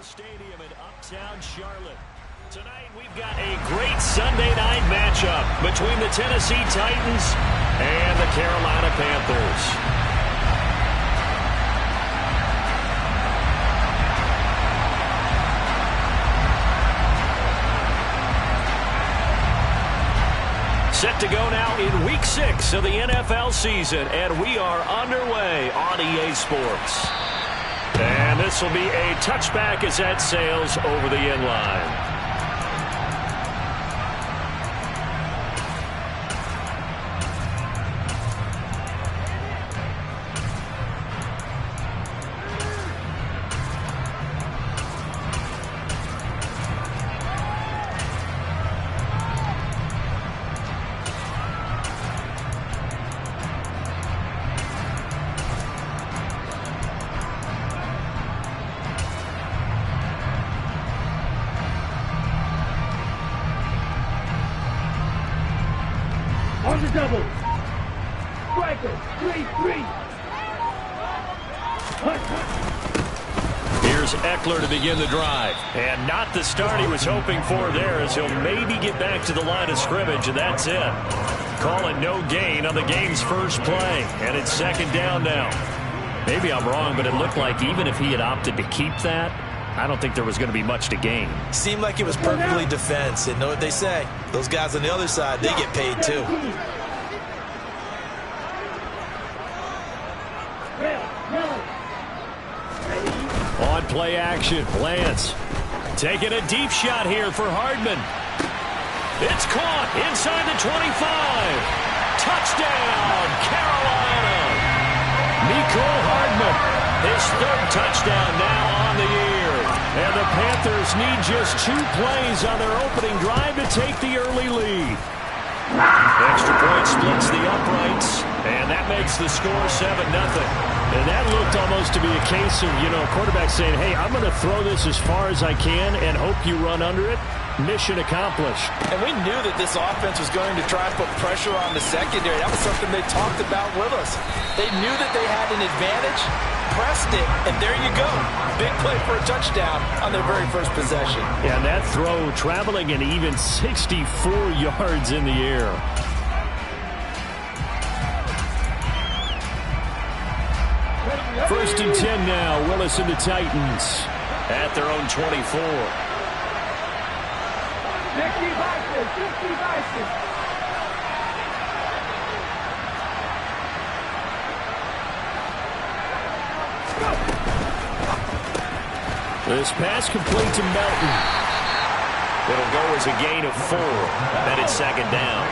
Stadium in uptown Charlotte. Tonight we've got a great Sunday night matchup between the Tennessee Titans and the Carolina Panthers. Set to go now in Week 6 of the NFL season, and we are underway on EA Sports. And this will be a touchback as that sails over the end line. On the double. Striker, 3-3. Here's Eckler to begin the drive. And not the start he was hoping for there, as he'll maybe get back to the line of scrimmage, and that's it. Call it no gain on the game's first play. And it's second down now. Maybe I'm wrong, but it looked like even if he had opted to keep that, I don't think there was going to be much to gain. Seemed like it was perfectly defense. And know what they say? Those guys on the other side, they get paid too. On play action, Lance taking a deep shot here for Hardman. It's caught inside the 25. Touchdown, Carolina. Nicole Hardman, his third touchdown now on the year. And the Panthers need just 2 plays on their opening drive to take the early lead. Extra point splits the uprights, and that makes the score 7-0. And that looked almost to be a case of, a quarterback saying, hey, I'm going to throw this as far as I can and hope you run under it. Mission accomplished. And we knew that this offense was going to try to put pressure on the secondary. That was something they talked about with us. They knew that they had an advantage, pressed it, and there you go. Big play for a touchdown on their very first possession. Yeah, and that throw traveling an even 64 yards in the air. First and 10 now. Willis and the Titans at their own 24. 50 vices, 50 vices. This pass complete to Melton. It'll go as a gain of 4. And it's second down.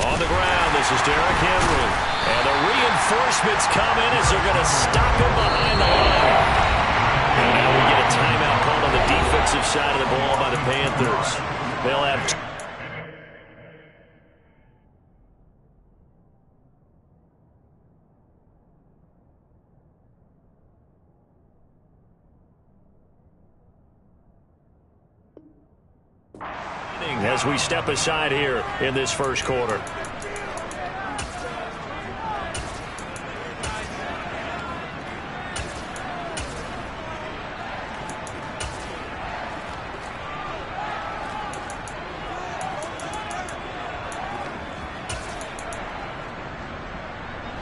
On the ground, this is Derrick Henry. And the reinforcements come in as they're going to stop him behind the line. And now we get a timeout called on the defensive side of the ball by the Panthers. They'll have... as we step aside here in this first quarter.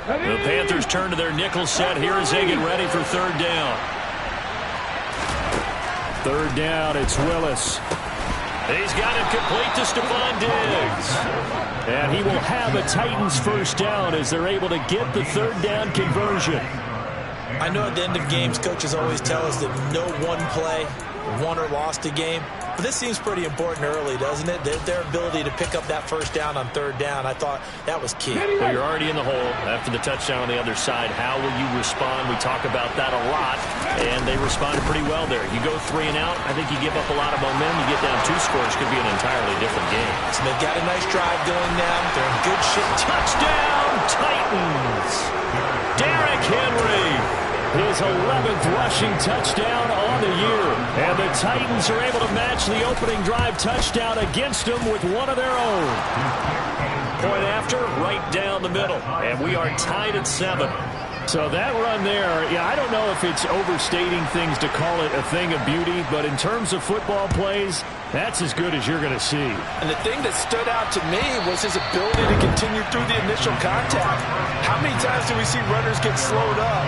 The Panthers turn to their nickel set here as they get ready for third down. Third down, it's Willis. He's got it complete to Stephon Diggs. And he will have a Titans first down as they're able to get the third down conversion. I know at the end of games, coaches always tell us that no one play won or lost a game. But this seems pretty important early, doesn't it? Their ability to pick up that first down on third down, I thought that was key. Well, you're already in the hole after the touchdown on the other side. How will you respond? We talk about that a lot, and they responded pretty well there. You go 3 and out, I think you give up a lot of momentum. You get down 2 scores, could be an entirely different game. So they've got a nice drive going now. They're in good shape. Touchdown, Titans! Derrick his 11th rushing touchdown on the year. And the Titans are able to match the opening drive touchdown against them with one of their own. Point after, right down the middle. And we are tied at 7. So that run there, yeah, I don't know if it's overstating things to call it a thing of beauty, but in terms of football plays, that's as good as you're going to see. And the thing that stood out to me was his ability to continue through the initial contact. How many times do we see runners get slowed up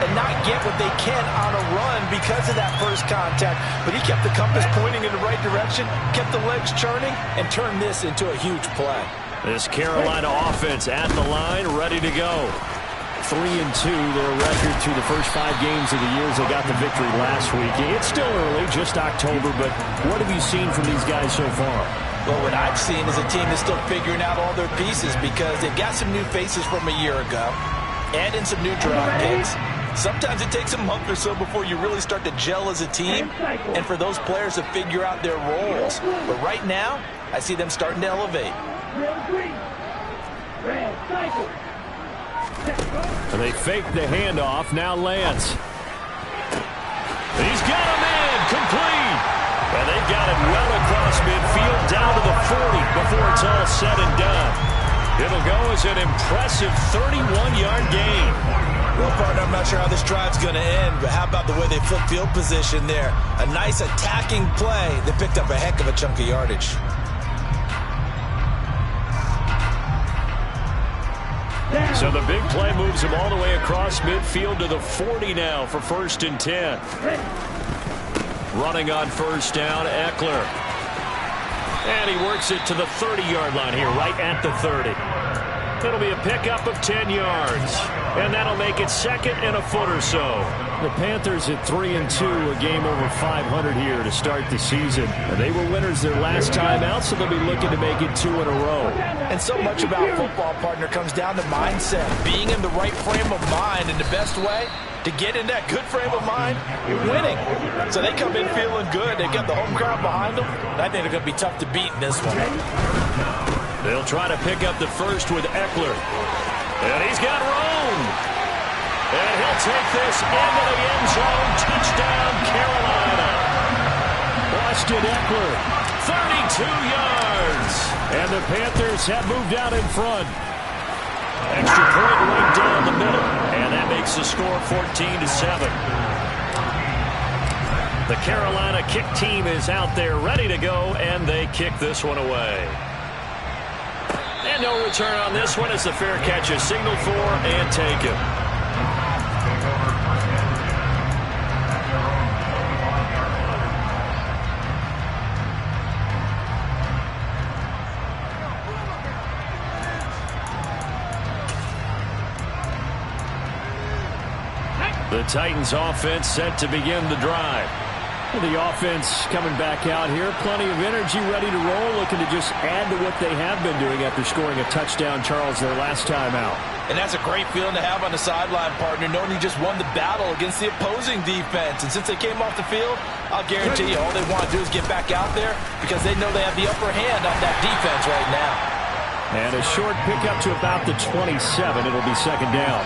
and not get what they can on a run because of that first contact? But he kept the compass pointing in the right direction, kept the legs churning, and turned this into a huge play. This Carolina offense at the line, ready to go. 3-2, their record through the first 5 games of the year as they got the victory last week. It's still early, just October, but what have you seen from these guys so far? Well, what I've seen is a team that's still figuring out all their pieces because they've got some new faces from a year ago and in some new draft picks. Sometimes it takes a month or so before you really start to gel as a team and for those players to figure out their roles. But right now, I see them starting to elevate. And they fake the handoff. Now Lance. He's got him in. Complete. And they've got it well across midfield down to the 40 before it's all said and done. It'll go as an impressive 31-yard gain. Well, partner, I'm not sure how this drive's going to end, but how about the way they flip field position there? A nice attacking play. They picked up a heck of a chunk of yardage. So the big play moves him all the way across midfield to the 40 now for 1st and 10. Running on first down, Eckler. And he works it to the 30-yard line here, right at the 30. It'll be a pickup of 10 yards. And that'll make it 2nd and a foot or so. The Panthers at 3-2, a game over 500 here to start the season. And they were winners their last time out, so they'll be looking to make it 2 in a row. And so much about football, partner, comes down to mindset. Being in the right frame of mind, and the best way to get in that good frame of mind, winning. So they come in feeling good. They got the home crowd behind them. And I think they're going to be tough to beat in this one. They'll try to pick up the first with Eckler. And he's got room. And he'll take this into the end zone. Touchdown, Carolina. Austin Eckler, 32 yards. And the Panthers have moved out in front. Extra point right down the middle. And that makes the score 14-7. The Carolina kick team is out there ready to go, and they kick this one away. And no return on this one as the fair catch is signaled for and taken. The Titans offense set to begin the drive. The offense coming back out here. Plenty of energy, ready to roll, looking to just add to what they have been doing after scoring a touchdown, Charles, their last time out. And that's a great feeling to have on the sideline, partner, knowing you just won the battle against the opposing defense. And since they came off the field, I'll guarantee you all they want to do is get back out there because they know they have the upper hand on that defense right now. And a short pickup to about the 27. It'll be 2nd down.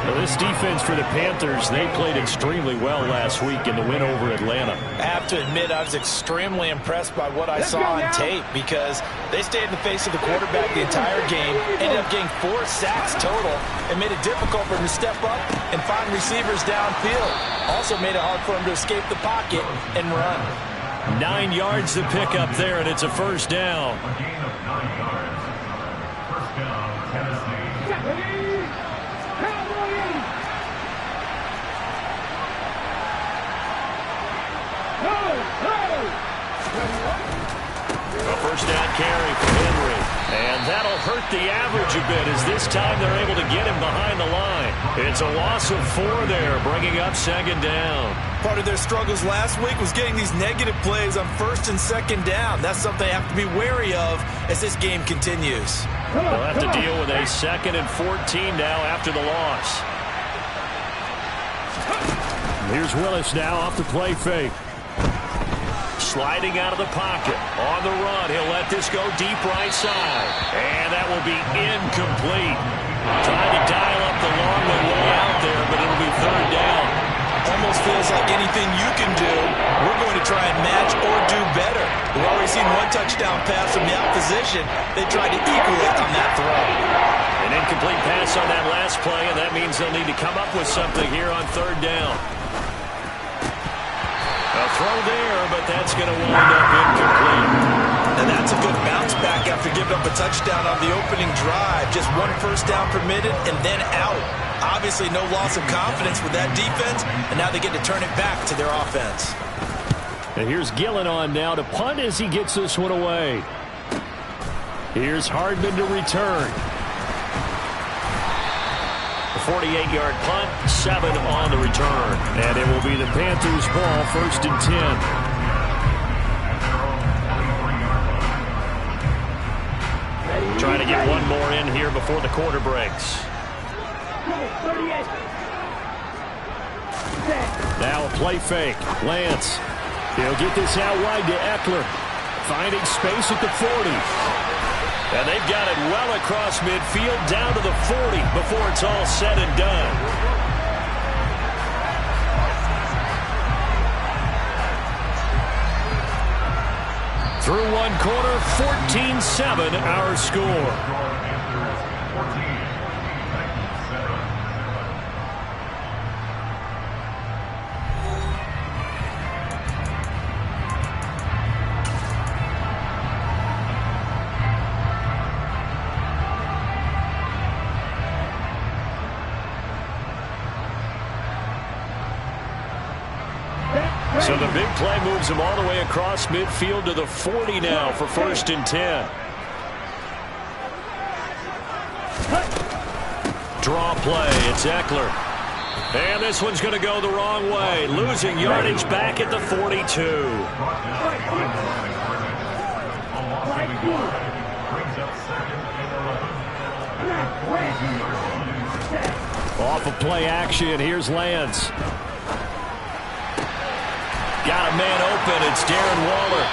Well, this defense for the Panthers, they played extremely well last week in the win over Atlanta. I have to admit, I was extremely impressed by what I saw on tape because they stayed in the face of the quarterback the entire game, ended up getting 4 sacks total, and made it difficult for him to step up and find receivers downfield. Also made it hard for him to escape the pocket and run. 9 yards to pick up there, and it's a 1st down. A 1st down carry for Henry. And that'll hurt the average a bit as this time they're able to get him behind the line. It's a loss of 4 there, bringing up 2nd down. Part of their struggles last week was getting these negative plays on 1st and 2nd down. That's something they have to be wary of as this game continues. They'll have to deal with a 2nd and 14 now after the loss. Here's Willis now off the play fake. Sliding out of the pocket. On the run, he'll let this go deep right side. And that will be incomplete. Trying to dial up the long way out there, but it'll be 3rd anything you can do, we're going to try and match or do better. We've already seen one touchdown pass from the opposition. They tried to equal it on that throw. An incomplete pass on that last play, and that means they'll need to come up with something here on third down. A throw there, but that's going to wind up incomplete. And that's a good bounce back after giving up a touchdown on the opening drive. Just one first down permitted and then out. Obviously no loss of confidence with that defense, and now they get to turn it back to their offense. And here's Gillen on now to punt as he gets this one away. Here's Hardman to return. A 48-yard punt, 7 on the return. And it will be the Panthers' ball, 1st and 10. Trying to get one more in here before the quarter breaks. Now a play fake. Lance. He'll get this out wide to Eckler. Finding space at the 40. And they've got it well across midfield down to the 40 before it's all said and done. Through one quarter, 14-7 our score. So the big play moves him all the way across midfield to the 40 now for 1st and 10. Draw play. It's Eckler. And this one's going to go the wrong way. Losing yardage back at the 42. Off of play action. Here's Lance. Got a man open. It's Darren Waller.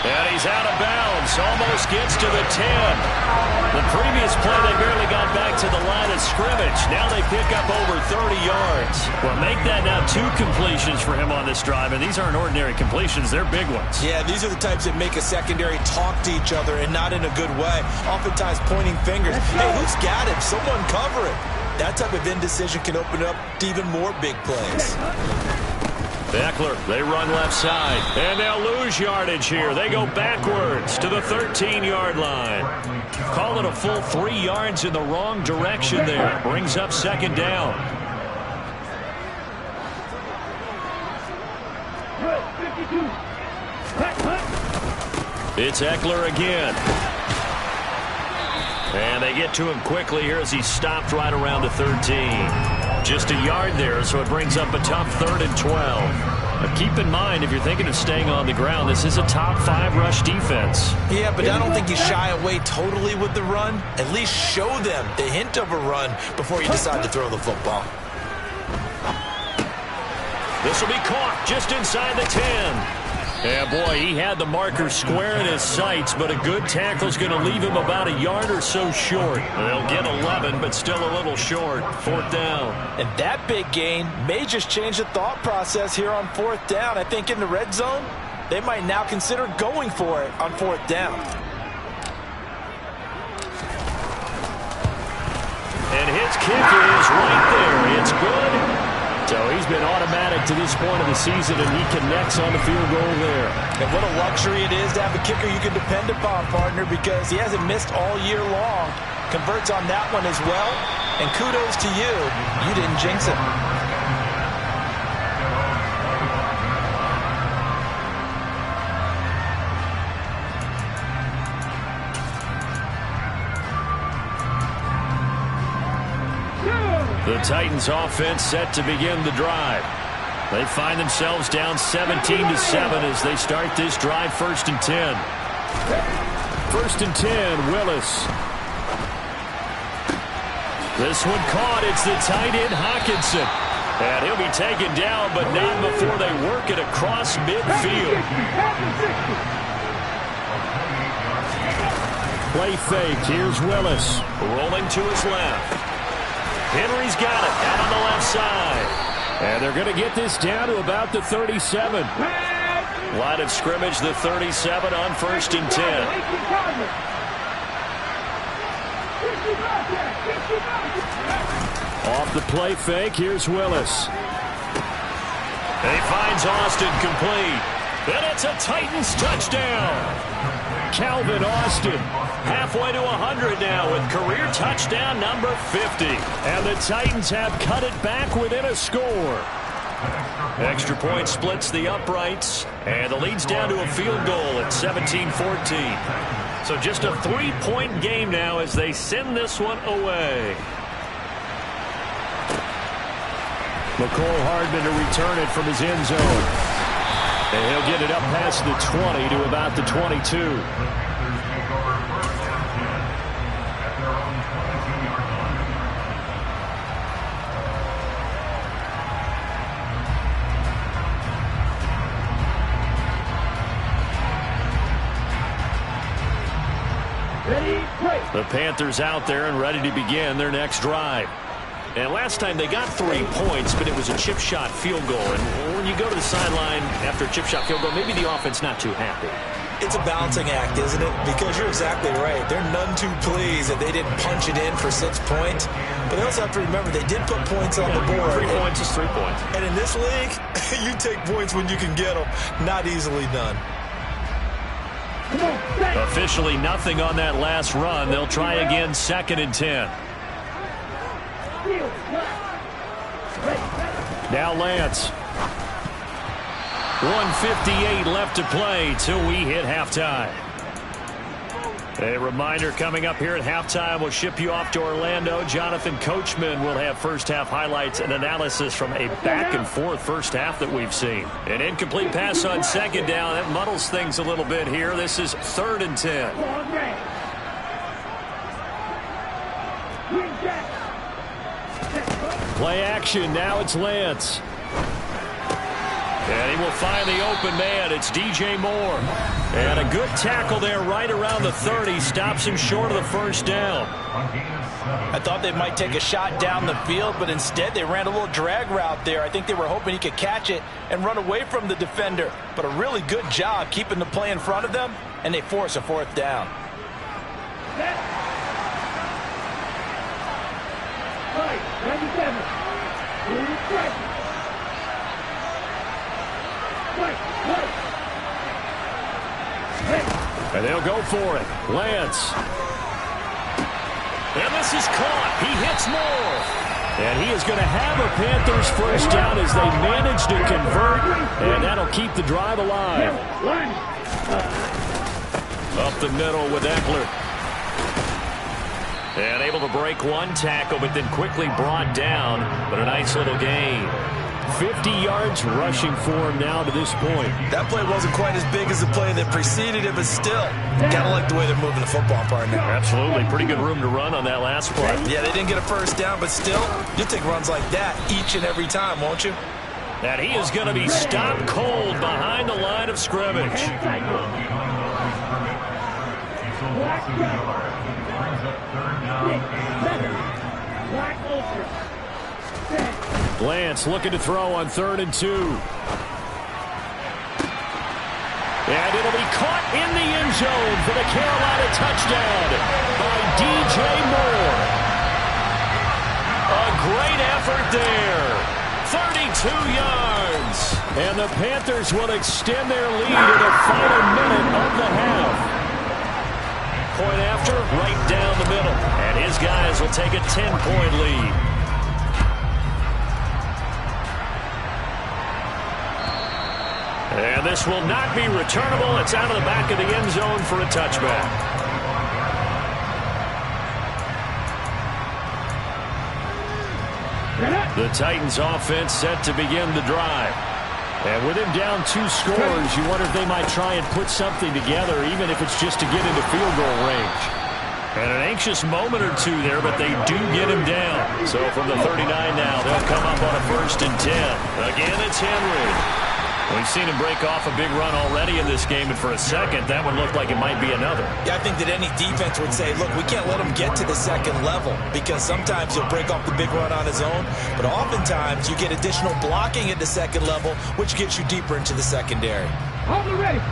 And he's out of bounds. Almost gets to the 10. The previous play, they barely got back to the line of scrimmage. Now they pick up over 30 yards. Well, make that now 2 completions for him on this drive. And these aren't ordinary completions. They're big ones. Yeah, these are the types that make a secondary talk to each other and not in a good way. Oftentimes pointing fingers. Hey, who's got him? Someone cover it. That type of indecision can open up to even more big plays. Eckler, they run left side, and they'll lose yardage here. They go backwards to the 13-yard line. Call it a full 3 yards in the wrong direction there. Brings up 2nd down. It's Eckler again. And they get to him quickly here as he's stopped right around the 13. Just a yard there, so it brings up a tough 3rd and 12. Now keep in mind, if you're thinking of staying on the ground, this is a top 5 rush defense. Yeah, but I don't think you shy away totally with the run. At least show them the hint of a run before you decide to throw the football. This will be caught just inside the 10. Yeah, boy, he had the marker square in his sights, but a good tackle is going to leave him about a yard or so short. They'll get 11, but still a little short. 4th down. And that big gain may just change the thought process here on 4th down. I think in the red zone, they might now consider going for it on 4th down. And his kick is right there. It's good. So he's been automatic to this point of the season, and he connects on the field goal there. And what a luxury it is to have a kicker you can depend upon, partner, because he hasn't missed all year long. Converts on that one as well, and kudos to you. You didn't jinx it. The Titans offense set to begin the drive. They find themselves down 17-7 as they start this drive. 1st and 10. 1st and 10, Willis. This one caught. It's the tight end, Hockenson. And he'll be taken down, but not before they work it across midfield. Play fake. Here's Willis. Rolling to his left. Henry's got it out on the left side. And they're going to get this down to about the 37. Line of scrimmage, the 37 on 1st and 10. Off the play fake, here's Willis. And he finds Austin complete. And it's a Titans touchdown. Calvin Austin halfway to 100 now with career touchdown number 50. And the Titans have cut it back within a score. Extra point splits the uprights, and the lead's down to a field goal at 17-14. So just a 3-point game now as they send this one away. McCole Hardman to return it from his end zone. And he'll get it up past the 20 to about the 22. The Panthers out there and ready to begin their next drive. And last time they got 3 points, but it was a chip shot field goal. And when you go to the sideline after a chip shot field goal, maybe the offense not too happy. It's a balancing act, isn't it? Because you're exactly right. They're none too pleased that they didn't punch it in for 6 points. But they also have to remember they did put points on the board. 3 points is 3 points. And in this league, you take points when you can get them. Not easily done. Officially nothing on that last run. They'll try again 2nd and 10. Now Lance. 1:58 left to play till we hit halftime. A reminder coming up here at halftime. We'll ship you off to Orlando. Jonathan Coachman will have first half highlights and analysis from a back and forth first half that we've seen. An incomplete pass on 2nd down. That muddles things a little bit here. This is 3rd and 10. Play action. Now it's Lance. And he will find the open man. It's DJ Moore. And a good tackle there right around the 30. Stops him short of the first down. I thought they might take a shot down the field, but instead they ran a little drag route there. I think they were hoping he could catch it and run away from the defender. But a really good job keeping the play in front of them, and they force a 4th down. And they'll go for it. Lance. And this is caught. He hits Moore. And he is going to have a Panthers first down as they manage to convert. And that'll keep the drive alive. Up the middle with Eckler. And able to break one tackle, but then quickly brought down. But a nice little gain. 50 yards rushing for him now to this point. That play wasn't quite as big as the play that preceded it, but still, gotta like the way they're moving the football, partner. Absolutely. Pretty good room to run on that last play. Yeah, they didn't get a first down, but still, you'll take runs like that each and every time, won't you? And he is going to be stopped cold behind the line of scrimmage. Lance looking to throw on 3rd and 2. And it'll be caught in the end zone for the Carolina touchdown by DJ Moore. A great effort there. 32 yards. And the Panthers will extend their lead in the final minute of the half. Point after, right down the middle. And his guys will take a 10-point lead. And this will not be returnable. It's out of the back of the end zone for a touchback. The Titans offense set to begin the drive. And with him down 2 scores, you wonder if they might try and put something together, even if it's just to get into field goal range. And an anxious moment or two there, but they do get him down. So from the 39 now, they'll come up on a 1st and 10. Again, it's Henry. We've seen him break off a big run already in this game, and for a second, that one looked like it might be another. Yeah, I think that any defense would say, look, we can't let him get to the second level, because sometimes he'll break off the big run on his own, but oftentimes you get additional blocking at the second level, which gets you deeper into the secondary.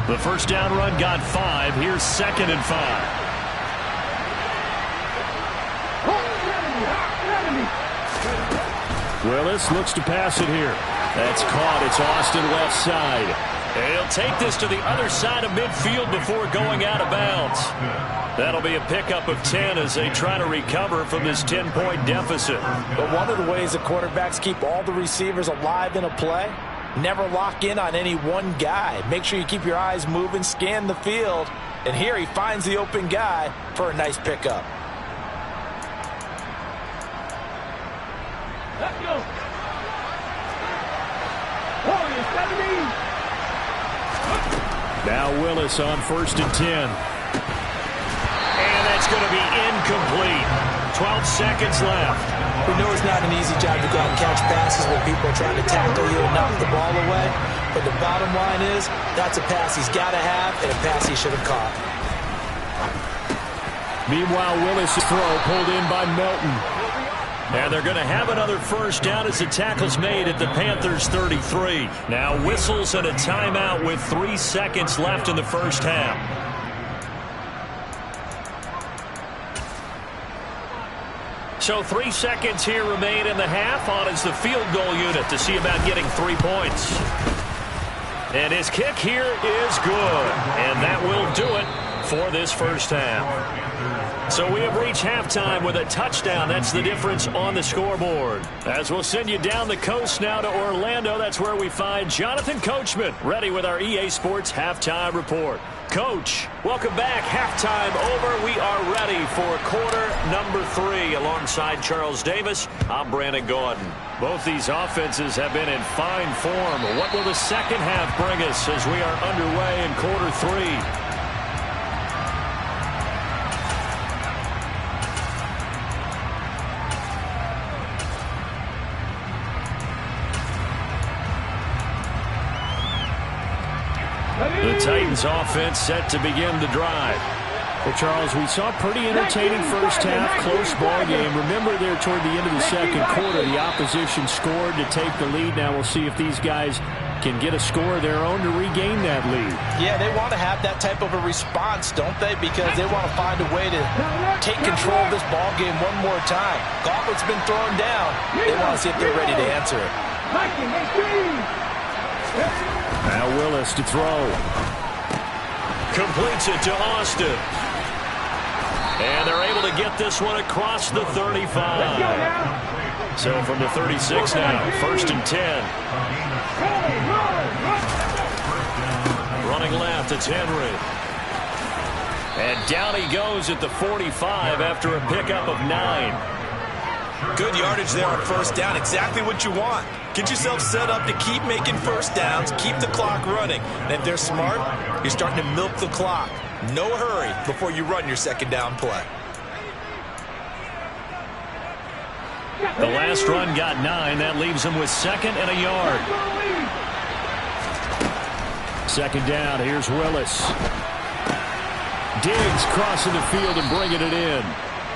The first down run got 5. Here's 2nd and 5. Willis looks to pass it here. That's caught. It's Austin left side. And he'll take this to the other side of midfield before going out of bounds. That'll be a pickup of 10 as they try to recover from this 10-point deficit. But one of the ways the quarterbacks keep all the receivers alive in a play, never lock in on any one guy. Make sure you keep your eyes moving, scan the field. And here he finds the open guy for a nice pickup. Let's go. Now Willis on 1st and 10. And that's going to be incomplete. 12 seconds left. We know it's not an easy job to go out and catch passes when people are trying to tackle you and knock the ball away. But the bottom line is, that's a pass he's got to have and a pass he should have caught. Meanwhile, Willis' throw pulled in by Melton. And they're going to have another first down as the tackle's made at the Panthers' 33. Now whistles and a timeout with 3 seconds left in the first half. So 3 seconds here remain in the half. On is the field goal unit to see about getting 3 points. And his kick here is good. And that will do it for this first half. So we have reached halftime with a touchdown. That's the difference on the scoreboard. As we'll send you down the coast now to Orlando, that's where we find Jonathan Coachman, ready with our EA Sports Halftime Report. Coach, welcome back. Halftime over. We are ready for quarter number 3. Alongside Charles Davis, I'm Brandon Gordon. Both these offenses have been in fine form. What will the second half bring us as we are underway in quarter 3? The Titans offense set to begin the drive. Well, Charles, we saw a pretty entertaining first half, close ball game. Remember there toward the end of the second quarter, the opposition scored to take the lead. Now we'll see if these guys can get a score of their own to regain that lead. Yeah, they want to have that type of a response, don't they? Because they want to find a way to take control of this ball game one more time. Gauntlet's been thrown down. They want to see if they're ready to answer it. Now Willis to throw. Completes it to Austin. And they're able to get this one across the 35. So from the 36 now, 1st and 10. Running left, it's Henry. And down he goes at the 45 after a pickup of 9. Good yardage there on first down. Exactly what you want. Get yourself set up to keep making first downs, keep the clock running. And if they're smart, you're starting to milk the clock. No hurry before you run your second down play. The last run got 9. That leaves them with 2nd and a yard. 2nd down. Here's Willis. Diggs crossing the field and bringing it in.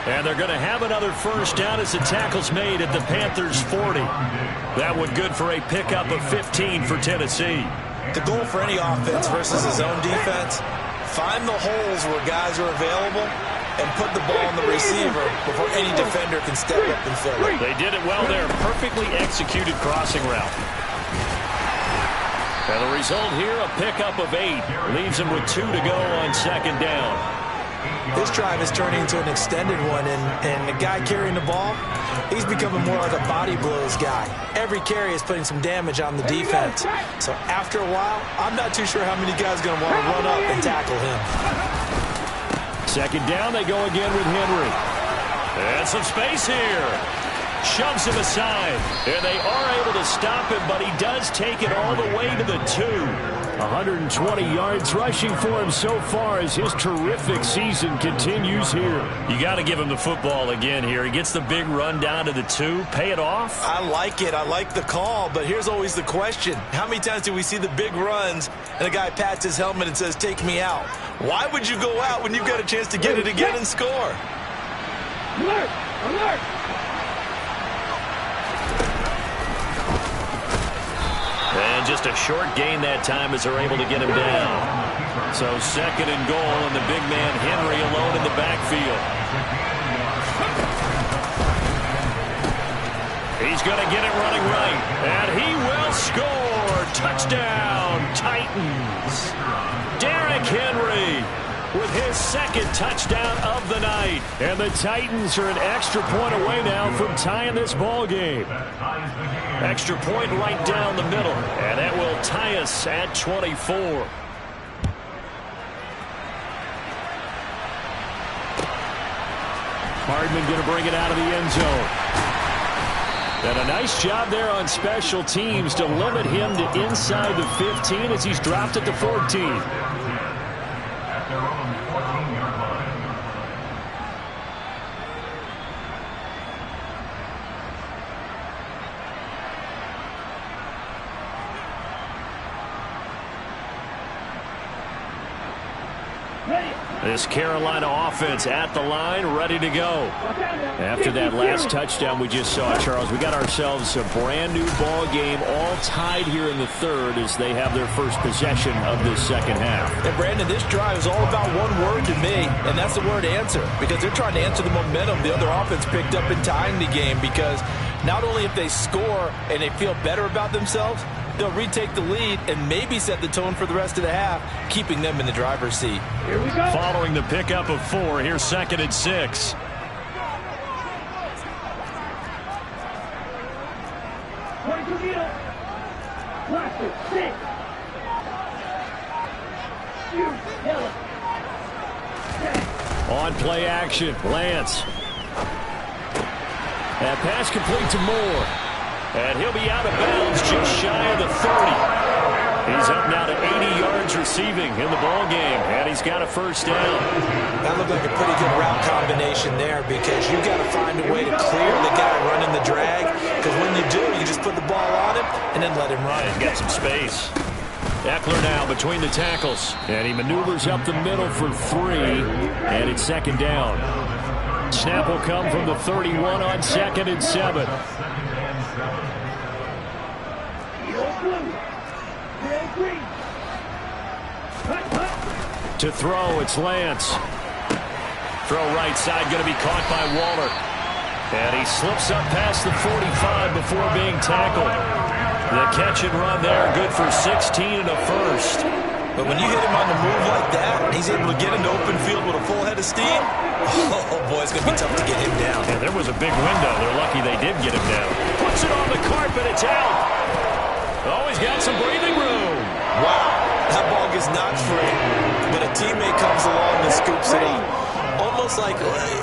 And they're going to have another first down as the tackle's made at the Panthers' 40. That one good for a pickup of 15 for Tennessee. The goal for any offense versus his own defense, find the holes where guys are available and put the ball on the receiver before any defender can step up and fill it. They did it well there. Perfectly executed crossing route. And the result here, a pickup of 8. Leaves them with 2 to go on 2nd down. This drive is turning into an extended one, and the guy carrying the ball, he's becoming more like a body blows guy. Every carry is putting some damage on the defense. So after a while, I'm not too sure how many guys are going to want to run up and tackle him. 2nd down, they go again with Henry. And some space here. Shoves him aside. And they are able to stop him, but he does take it all the way to the 2. 120 yards rushing for him so far as his terrific season continues here. You got to give him the football again here. He gets the big run down to the 2. Pay it off. I like it. I like the call, but here's always the question. How many times do we see the big runs and a guy pats his helmet and says, take me out? Why would you go out when you've got a chance to get it again and score? Alert! Alert! And just a short gain that time as they're able to get him down. So 2nd and goal, and the big man Henry alone in the backfield. He's going to get it running right, and he will score. Touchdown, Titans. Derrick Henry with his 2nd touchdown of the night. And the Titans are an extra point away now from tying this ball game. Extra point right down the middle, and that will tie us at 24. Hardman going to bring it out of the end zone. And a nice job there on special teams to limit him to inside the 15 as he's dropped at the 14. This Carolina offense at the line, ready to go. After that last touchdown we just saw, Charles, we got ourselves a brand new ball game, all tied here in the 3rd as they have their first possession of this 2nd half. And Brandon, this drive is all about one word to me, and that's the word answer, because they're trying to answer the momentum the other offense picked up in tying the game, because not only if they score and they feel better about themselves, they'll retake the lead and maybe set the tone for the rest of the half, keeping them in the driver's seat. Here we go. Following the pickup of 4, here's 2nd and 6. On play action, Lance. That pass complete to Moore. And he'll be out of bounds just shy of the 30. He's up now to 80 yards receiving in the ball game, and he's got a first down. That looked like a pretty good route combination there, because you got to find a way to clear the guy running the drag, because when you do, you just put the ball on him and then let him run. And get some space. Eckler now between the tackles, and he maneuvers up the middle for 3, and it's 2nd down. Snap will come from the 31 on 2nd and 7. To throw, it's Lance. Throw right side, going to be caught by Waller. And he slips up past the 45 before being tackled. The catch and run there, good for 16 and a first. But when you hit him on the move like that, and he's able to get into open field with a full head of steam, oh boy, it's going to be tough to get him down. Yeah, there was a big window. They're lucky they did get him down. Puts it on the carpet, it's out. Oh, he's got some breathing room. Wow, that ball gets knocked free, but a teammate comes along and scoops it up.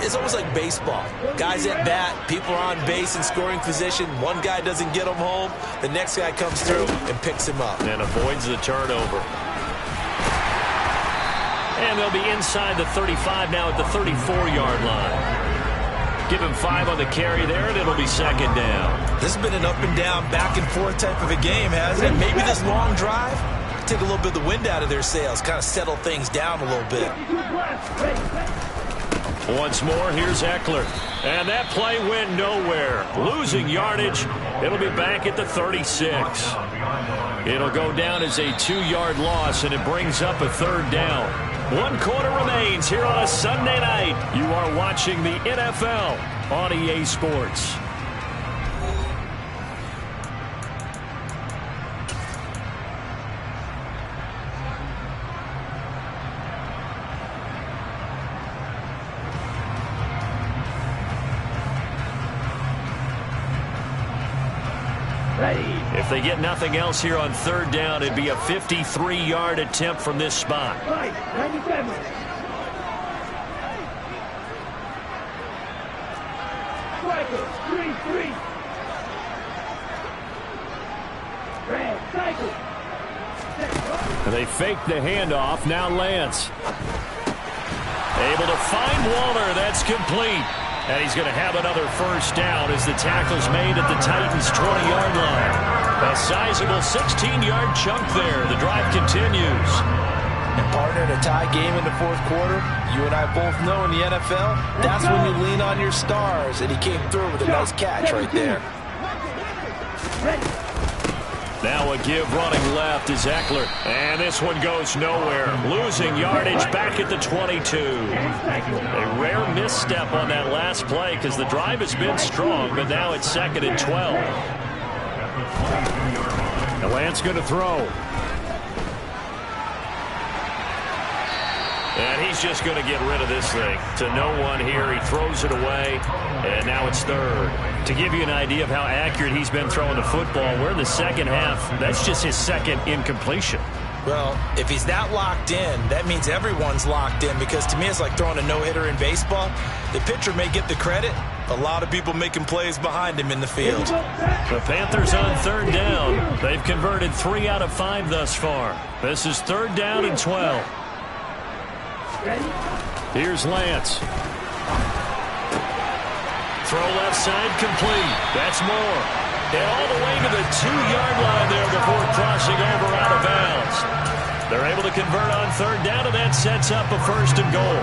It's almost like baseball. Guys at bat, people are on base in scoring position. One guy doesn't get him home. The next guy comes through and picks him up. And avoids the turnover. And they'll be inside the 35 now at the 34-yard line. Give him 5 on the carry there, and it'll be 2nd down. This has been an up and down, back and forth type of a game, hasn't it? Maybe this long drive take a little bit of the wind out of their sails, kind of settle things down a little bit. Once more, here's Eckler. And that play went nowhere. Losing yardage. It'll be back at the 36. It'll go down as a 2-yard loss, and it brings up a 3rd down. 1 quarter remains here on a Sunday night. You are watching the NFL on EA Sports. If they get nothing else here on 3rd down, it'd be a 53-yard attempt from this spot. Right, 97. Striker, 3. 3. Red, cycle. And they fake the handoff. Now Lance. Able to find Waller. That's complete. And he's going to have another first down as the tackle's made at the Titans' 20-yard line. A sizable 16-yard chunk there. The drive continues. And partner, in a tie game in the fourth quarter, you and I both know in the NFL, that's when you lean on your stars. And he came through with a nice catch right there. Now a give running left is Eckler. And this one goes nowhere. Losing yardage back at the 22. A rare misstep on that last play because the drive has been strong, but now it's 2nd and 12. And Lance going to throw. And he's just going to get rid of this thing. To no one here. He throws it away. And now it's 3rd. To give you an idea of how accurate he's been throwing the football, we're in the second half. That's just his 2nd incompletion. Well, if he's not locked in, that means everyone's locked in, because to me it's like throwing a no-hitter in baseball. The pitcher may get the credit. A lot of people making plays behind him in the field. The Panthers on 3rd down. They've converted 3 out of 5 thus far. This is 3rd down and 12. Here's Lance. Throw left side complete. That's Moore. And all the way to the 2-yard line there before crossing over out of bounds. They're able to convert on 3rd down, and that sets up a 1st and goal.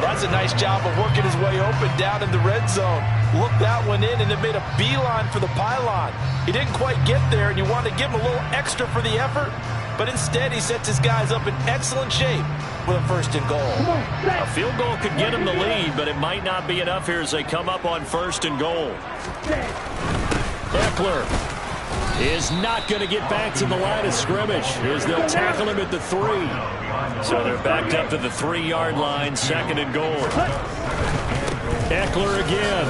That's a nice job of working his way open down in the red zone. Looked that one in and then made a beeline for the pylon. He didn't quite get there, and you wanted to give him a little extra for the effort. But instead, he sets his guys up in excellent shape with a 1st and goal. A field goal could get him the lead, but it might not be enough here as they come up on 1st and goal. Eckler is not going to get back to the line of scrimmage as they'll tackle him at the 3. So they're backed up to the 3-yard line, 2nd and goal. Eckler again.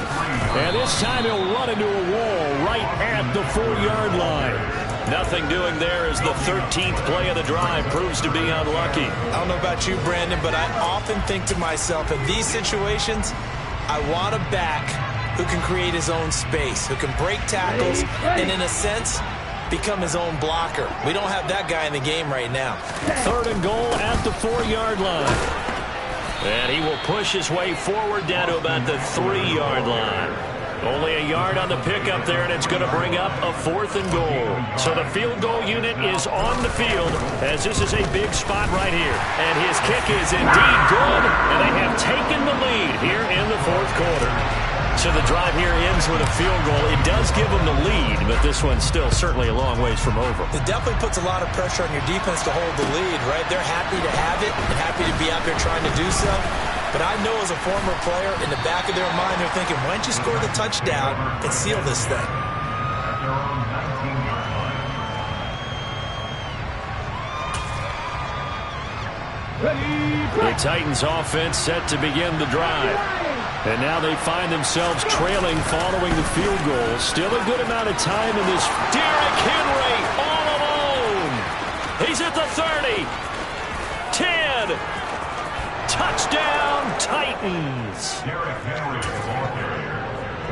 And this time he'll run into a wall right at the 4-yard line. Nothing doing there as the 13th play of the drive proves to be unlucky. I don't know about you, Brandon, but I often think to myself, in these situations, I want a back who can create his own space, who can break tackles, and in a sense, become his own blocker. We don't have that guy in the game right now. 3rd and goal at the 4-yard line. And he will push his way forward down to about the 3-yard line. Only a yard on the pickup there, and it's going to bring up a 4th and goal. So the field goal unit is on the field as this is a big spot right here. And his kick is indeed good, and they have taken the lead here in the 4th quarter. So the drive here ends with a field goal. It does give them the lead, but this one's still certainly a long ways from over. It definitely puts a lot of pressure on your defense to hold the lead, right? They're happy to have it and happy to be out there trying to do so. But I know as a former player, in the back of their mind, they're thinking, why don't you score the touchdown and seal this thing? The Titans offense set to begin the drive. And now they find themselves trailing following the field goal. Still a good amount of time in this. Derrick Henry all alone. He's at the 30. 10. Touchdown, Titans.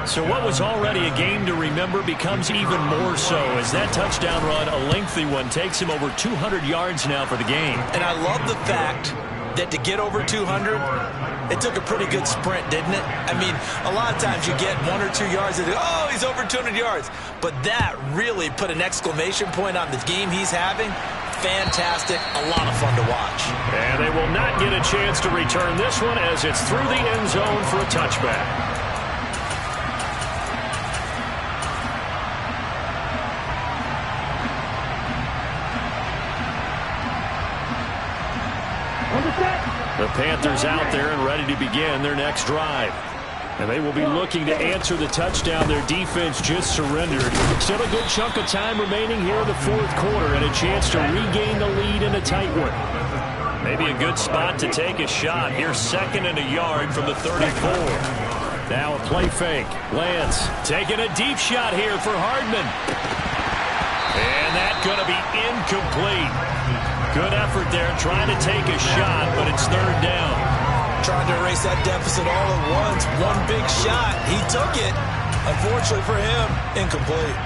So what was already a game to remember becomes even more so as that touchdown run, a lengthy one, takes him over 200 yards now for the game. And I love the fact that to get over 200, it took a pretty good sprint, didn't it? I mean, a lot of times you get 1 or 2 yards and oh, he's over 200 yards. But that really put an exclamation point on the game he's having. Fantastic, a lot of fun to watch. And they will not get a chance to return this one as it's through the end zone for a touchback. The Panthers out there and ready to begin their next drive. And they will be looking to answer the touchdown their defense just surrendered. Still a good chunk of time remaining here in the 4th quarter and a chance to regain the lead in a tight one. Maybe a good spot to take a shot. Here's 2nd and a yard from the 34. Now a play fake. Lance taking a deep shot here for Hardman. And that's going to be incomplete. Good effort there trying to take a shot, but it's 3rd down. Trying to erase that deficit all at once. One big shot. He took it, Unfortunately for him, incomplete.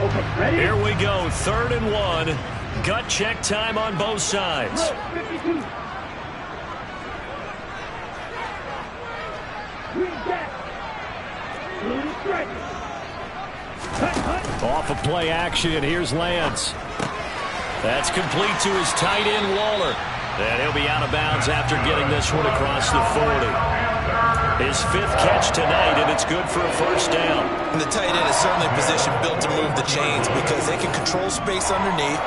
Okay, ready? Here we go, 3rd and 1. Gut check time on both sides. 52. Green back. Blue strike. Off of play action, here's Lance. That's complete to his tight end, Waller. And he'll be out of bounds after getting this one across the 40. His 5th catch tonight, and it's good for a first down. And the tight end is certainly a position built to move the chains because they can control space underneath.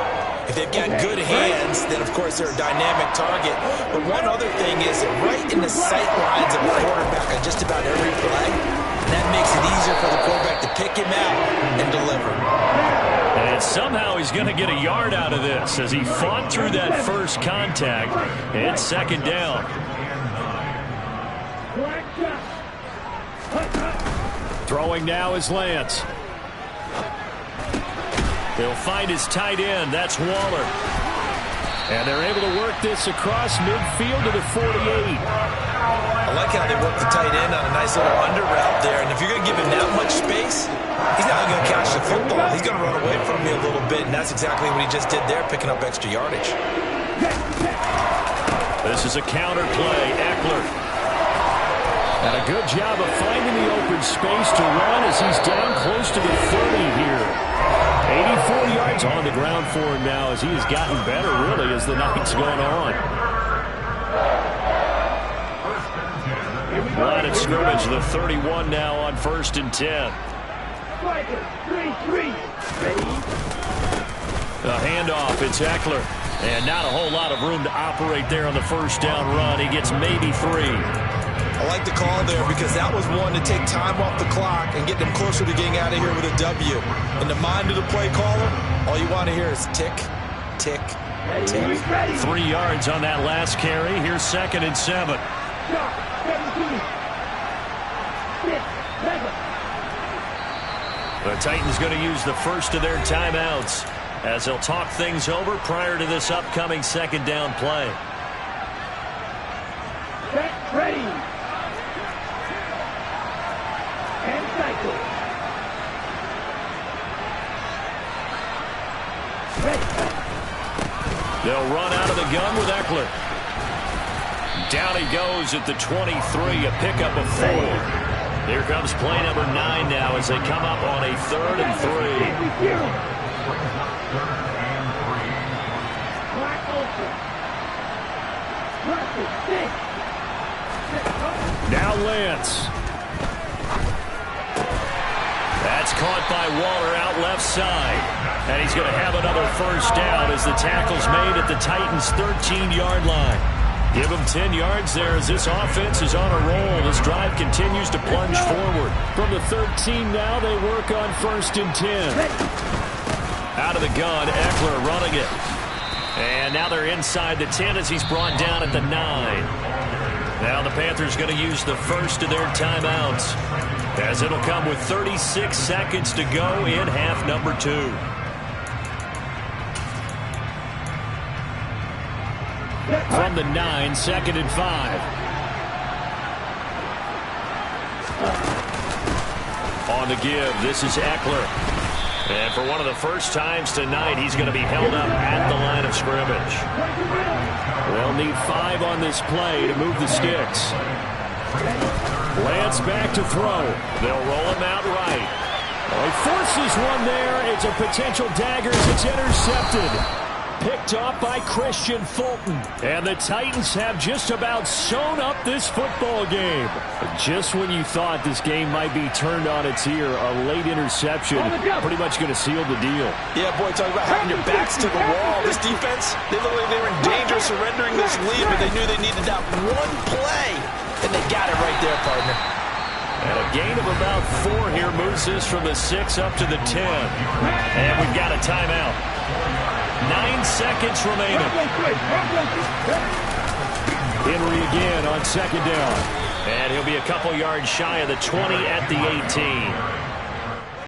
If they've got good hands, then, of course, they're a dynamic target. But one other thing is right in the sight lines of the quarterback on just about every play. And that makes it easier for the quarterback to pick him out and deliver. And somehow he's going to get a yard out of this as he fought through that first contact. It's 2nd down. Throwing now is Lance. He'll find his tight end. That's Waller. And they're able to work this across midfield to the 48. I like how they work the tight end on a nice little under route there. And if you're going to give him that much space, he's not going to catch the football. He's going to run away from you a little bit. And that's exactly what he just did there, picking up extra yardage. This is a counter play. Eckler. And a good job of finding the open space to run as he's down close to the 30 here. 84 yards on the ground for him now as he has gotten better, really, as the night's going on. Line of scrimmage, the 31 now on 1st and 10. A handoff, it's Eckler. And not a whole lot of room to operate there on the first down run. He gets maybe 3. I like the call there because that was one to take time off the clock and get them closer to getting out of here with a W. In the mind of the play caller, all you want to hear is tick, tick, tick. 3 yards on that last carry. Here's 2nd and 7. The Titans going to use the first of their timeouts as they'll talk things over prior to this upcoming 2nd down play. Set, ready. And cycle. Ready. They'll run out of the gun with Eckler. Down he goes at the 23, a pickup of 4. Here comes play number 9 now as they come up on a 3rd and 3. Now Lance. That's caught by Waller out left side. And he's going to have another first down as the tackle's made at the Titans' 13-yard line. Give him 10 yards there as this offense is on a roll. This drive continues to plunge forward. From the 13 now, they work on 1st and 10. Out of the gun, Eckler running it. And now they're inside the 10 as he's brought down at the 9. Now the Panthers going to use the first of their timeouts as it'll come with 36 seconds to go in half number 2. From the 9, 2nd and 5. On the give, this is Eckler. And for one of the first times tonight, he's going to be held up at the line of scrimmage. They'll need 5 on this play to move the sticks. Lance back to throw. They'll roll him out right. Well, he forces one there. It's a potential dagger as it's intercepted. Picked off by Christian Fulton. And the Titans have just about sewn up this football game. Just when you thought this game might be turned on its ear, a late interception pretty much going to seal the deal. Yeah, boy, talk about having your backs to the wall. This defense, they look like they were in danger of surrendering this lead, but they knew they needed that one play. And they got it right there, partner. And a gain of about 4 here moves this from the 6 up to the 10. And we've got a timeout. 9 seconds remaining. Henry again on 2nd down. And he'll be a couple yards shy of the 20 at the 18.